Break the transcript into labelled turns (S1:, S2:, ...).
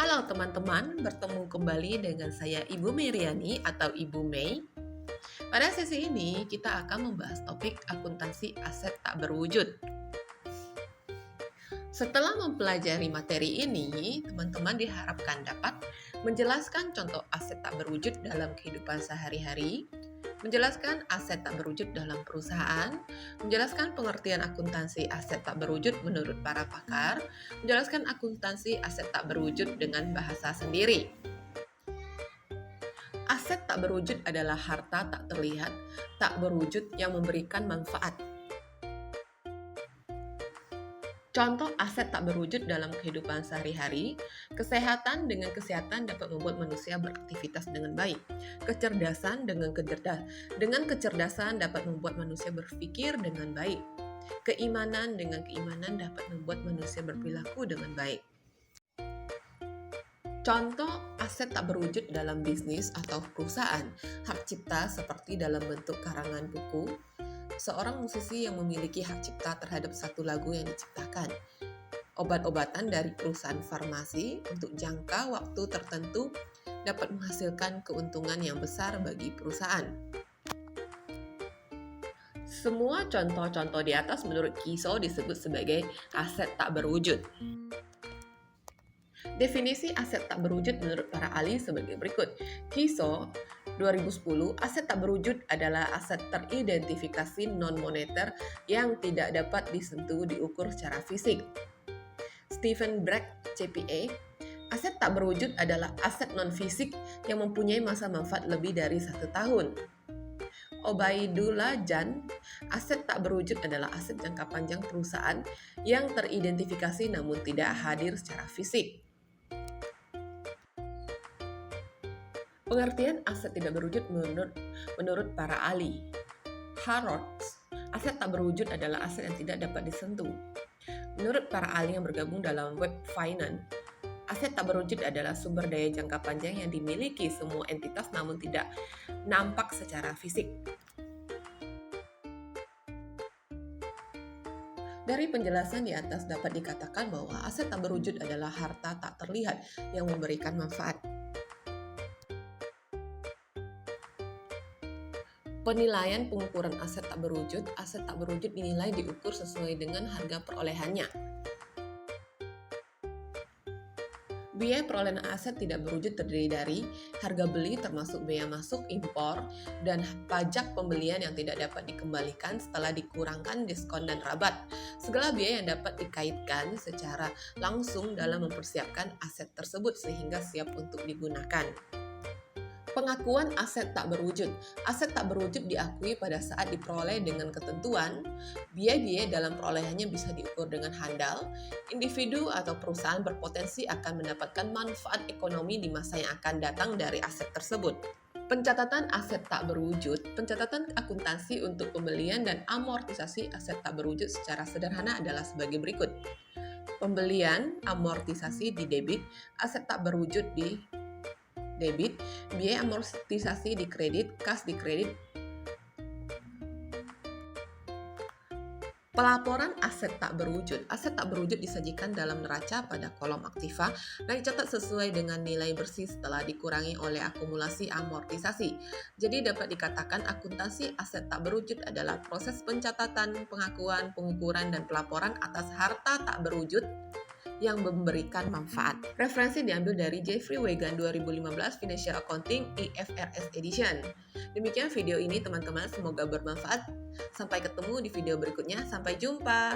S1: Halo teman-teman, bertemu kembali dengan saya Ibu Meriani atau Ibu Mei. Pada sesi ini kita akan membahas topik akuntansi aset tak berwujud. Setelah mempelajari materi ini, teman-teman diharapkan dapat menjelaskan contoh aset tak berwujud dalam kehidupan sehari-hari, menjelaskan aset tak berwujud dalam perusahaan, menjelaskan pengertian akuntansi aset tak berwujud menurut para pakar, menjelaskan akuntansi aset tak berwujud dengan bahasa sendiri. Aset tak berwujud adalah harta tak terlihat, tak berwujud yang memberikan manfaat. Contoh aset tak berwujud dalam kehidupan sehari-hari, kesehatan dengan kesehatan dapat membuat manusia beraktivitas dengan baik. Kecerdasan dengan kecerdasan dapat membuat manusia berpikir dengan baik. Keimanan dengan keimanan dapat membuat manusia berperilaku dengan baik. Contoh aset tak berwujud dalam bisnis atau perusahaan, hak cipta seperti dalam bentuk karangan buku, seorang musisi yang memiliki hak cipta terhadap satu lagu yang diciptakan, obat-obatan dari perusahaan farmasi untuk jangka waktu tertentu dapat menghasilkan keuntungan yang besar bagi perusahaan. Semua contoh-contoh di atas menurut Kiso disebut sebagai aset tak berwujud. Definisi aset tak berwujud menurut para ahli sebagai berikut. Kiso 2010, aset tak berwujud adalah aset teridentifikasi non-moneter yang tidak dapat disentuh diukur secara fisik. Stephen Bragg, CPA, aset tak berwujud adalah aset non-fisik yang mempunyai masa manfaat lebih dari 1 tahun. Obaidullah Jan, aset tak berwujud adalah aset jangka panjang perusahaan yang teridentifikasi namun tidak hadir secara fisik. Pengertian aset tidak berwujud menurut para ahli. Harrods, aset tak berwujud adalah aset yang tidak dapat disentuh. Menurut para ahli yang bergabung dalam Web Finance, aset tak berwujud adalah sumber daya jangka panjang yang dimiliki semua entitas namun tidak nampak secara fisik. Dari penjelasan di atas dapat dikatakan bahwa aset tak berwujud adalah harta tak terlihat yang memberikan manfaat. Penilaian pengukuran aset tak berwujud dinilai diukur sesuai dengan harga perolehannya. Biaya perolehan aset tidak berwujud terdiri dari harga beli termasuk biaya masuk, impor, dan pajak pembelian yang tidak dapat dikembalikan setelah dikurangkan diskon dan rabat. Segala biaya yang dapat dikaitkan secara langsung dalam mempersiapkan aset tersebut sehingga siap untuk digunakan. Pengakuan aset tak berwujud. Aset tak berwujud diakui pada saat diperoleh dengan ketentuan. Biaya-biaya dalam perolehannya bisa diukur dengan handal. Individu atau perusahaan berpotensi akan mendapatkan manfaat ekonomi di masa yang akan datang dari aset tersebut. Pencatatan aset tak berwujud. Pencatatan akuntansi untuk pembelian dan amortisasi aset tak berwujud secara sederhana adalah sebagai berikut. Pembelian, amortisasi di debit, aset tak berwujud di debit, biaya amortisasi di kredit, kas di kredit. Pelaporan aset tak berwujud. Aset tak berwujud disajikan dalam neraca pada kolom aktiva dan dicatat sesuai dengan nilai bersih setelah dikurangi oleh akumulasi amortisasi. Jadi dapat dikatakan akuntansi aset tak berwujud adalah proses pencatatan, pengakuan, pengukuran, dan pelaporan atas harta tak berwujud yang memberikan manfaat. Referensi diambil dari Jeffrey Wegan 2015 Financial Accounting IFRS Edition. Demikian video ini teman-teman, semoga bermanfaat. Sampai ketemu di video berikutnya. Sampai jumpa.